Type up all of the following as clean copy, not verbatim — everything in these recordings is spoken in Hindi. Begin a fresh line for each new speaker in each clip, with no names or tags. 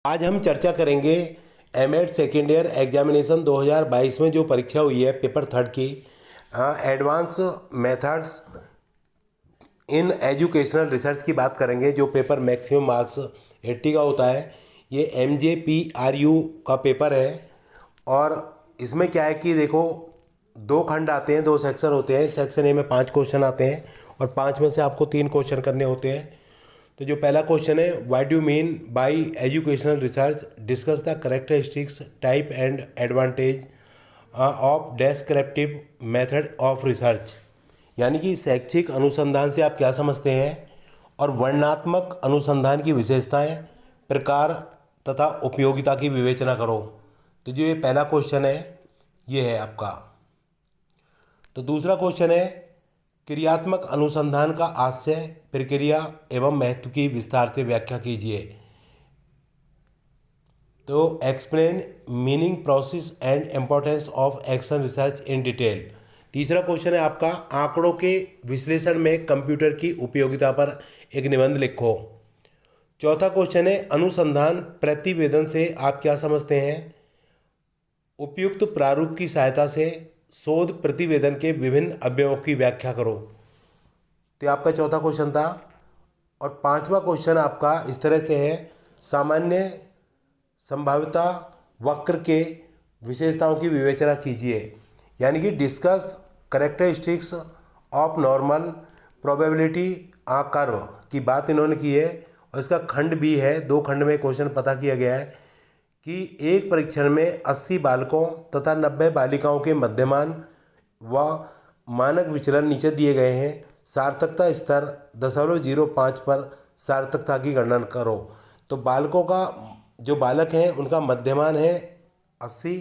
आज हम चर्चा करेंगे एमएड सेकेंड ईयर एग्जामिनेशन 2022 में जो परीक्षा हुई है पेपर थर्ड की advance methods in educational research की बात करेंगे। जो पेपर मैक्सिमम मार्क्स 80 का होता है, ये MJPRU का पेपर है। और इसमें क्या है कि देखो, दो खंड आते हैं, दो सेक्शन होते हैं। सेक्शन ए में 5 क्वेश्चन आते हैं और 5 में से आपको 3 क्वेश्चन करने होते हैं। तो जो पहला क्वेश्चन है, what do mean by educational research, discuss the characteristics type and advantage of descriptive method of research. यानी कि शैक्षिक अनुसंधान से आप क्या समझते हैं और वर्णनात्मक अनुसंधान की विशेषताएं, प्रकार तथा उपयोगिता की विवेचना करो। तो जो ये पहला क्वेश्चन है ये है आपका। तो दूसरा क्वेश्चन है, क्रियात्मक अनुसंधान का आशय, प्रक्रिया एवं महत्व की विस्तार से व्याख्या कीजिए। तो explain meaning, process and importance of action research in detail. तीसरा क्वेश्चन है आपका, आंकड़ों के विश्लेषण में कंप्यूटर की उपयोगिता पर एक निबंध लिखो। चौथा क्वेश्चन है, अनुसंधान प्रतिवेदन से आप क्या समझते हैं। उपयुक्त प्रारूप की सहायता से शोध प्रतिवेदन के विभिन्न अवयवों की व्याख्या करो। तो आपका चौथा क्वेश्चन था। और पांचवा क्वेश्चन आपका इस तरह से है, सामान्य संभाव्यता वक्र के विशेषताओं की विवेचना कीजिए। यानी कि discuss characteristics of normal probability curve की बात इन्होंने की है। और इसका खंड भी है, 2 खंड में क्वेश्चन पता किया गया है कि एक परीक्षण में 80 बालकों तथा 90 बालिकाओं के मध्यमान व मानक विचलन नीचे दिए गए हैं। सार्थकता स्तर 0.05 पर सार्थकता की गणना करो। तो बालकों का, जो बालक हैं उनका मध्यमान है 80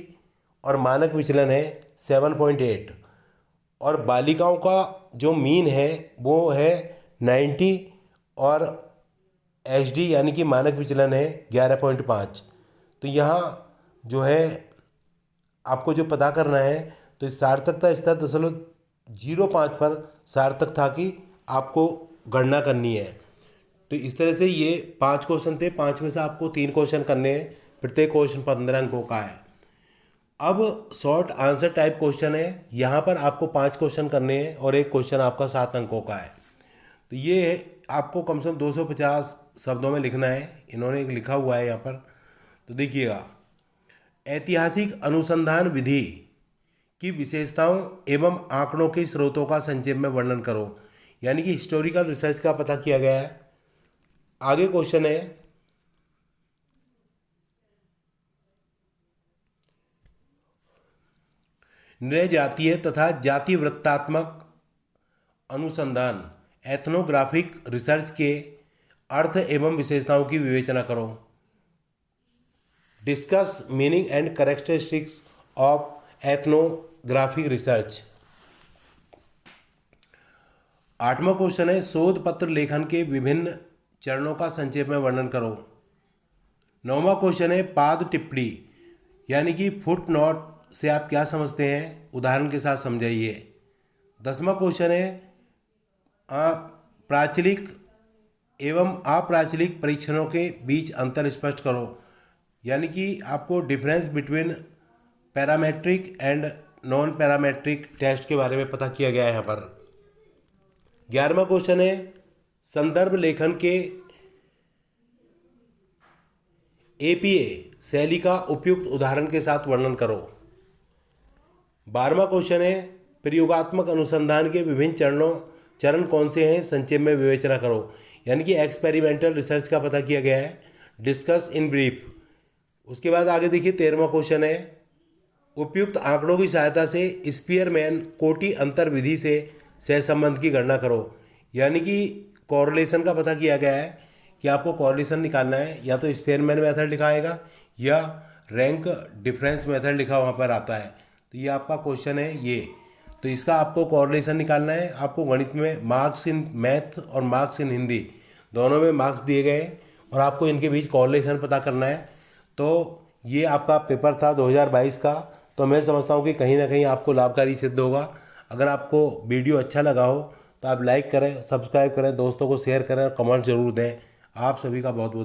और मानक विचलन है 7.8। और बालिकाओं का जो मीन है वो है 90 और HD यानी कि मानक विचलन है 11.5। तो यहाँ जो है आपको जो पता करना है, तो इस सार्थकता स्तर 0.05 पर सार्थकता की आपको गणना करनी है। तो इस तरह से ये 5 क्वेश्चन थे। 5 में से आपको 3 क्वेश्चन करने हैं। प्रत्येक क्वेश्चन 15 अंकों का है। अब शॉर्ट आंसर टाइप क्वेश्चन है, यहाँ पर आपको 5 क्वेश्चन करने हैं और एक क्वेश्चन आपका 7 अंकों का है। तो ये आपको कम से कम 250 शब्दों में लिखना है। इन्होंने एक लिखा हुआ है यहाँ पर, तो देखिएगा। ऐतिहासिक अनुसंधान विधि की विशेषताओं एवं आंकड़ों के स्रोतों का संक्षेप में वर्णन करो। यानी कि हिस्टोरिकल रिसर्च का पता किया गया है। आगे क्वेश्चन है, नृ जातीय तथा जाति वृत्तात्मक अनुसंधान एथनोग्राफिक रिसर्च के अर्थ एवं विशेषताओं की विवेचना करो। Discuss meaning and characteristics of ethnographic research. 8वां क्वेश्चन है, शोध पत्र लेखन के विभिन्न चरणों का संक्षेप में वर्णन करो। 9वां क्वेश्चन है, पाद टिप्पणी यानी कि फुट नोट से आप क्या समझते हैं, उदाहरण के साथ समझाइए। 10वां क्वेश्चन है, प्राचलिक एवं अप्राचलिक परीक्षणों के बीच अंतर स्पष्ट करो। यानी कि आपको difference between parametric and non parametric test के बारे में पता किया गया है यहाँ पर। 11वां क्वेश्चन है, संदर्भ लेखन के APA शैली का उपयुक्त उदाहरण के साथ वर्णन करो। 12वां क्वेश्चन है, प्रयोगात्मक अनुसंधान के विभिन्न चरण कौन से हैं, संक्षेप में विवेचना करो। यानी कि एक्सपेरिमेंटल रिसर्च का पता किया गया है। Discuss in brief. उसके बाद आगे देखिए 13वां क्वेश्चन है, उपयुक्त आंकड़ों की सहायता से स्पीयरमैन कोटि अंतर विधि से सहसंबंध की गणना करो। यानी कि कॉरलेशन का पता किया गया है कि आपको कॉरलेशन निकालना है, या तो स्पीयरमैन मेथड लिखा आएगा या रैंक डिफरेंस मेथड लिखा वहाँ पर आता है। तो ये आपका क्वेश्चन है ये। तो इसका आपको कॉरलेशन निकालना है। आपको गणित में मार्क्स इन मैथ और मार्क्स इन हिंदी दोनों में मार्क्स दिए गए हैं और आपको इनके बीच कॉरलेशन पता करना है। तो ये आपका पेपर था 2022 का। तो मैं समझता हूँ कि कहीं ना कहीं आपको लाभकारी सिद्ध होगा। अगर आपको वीडियो अच्छा लगा हो तो आप लाइक करें, सब्सक्राइब करें, दोस्तों को शेयर करें और कमेंट जरूर दें। आप सभी का बहुत बहुत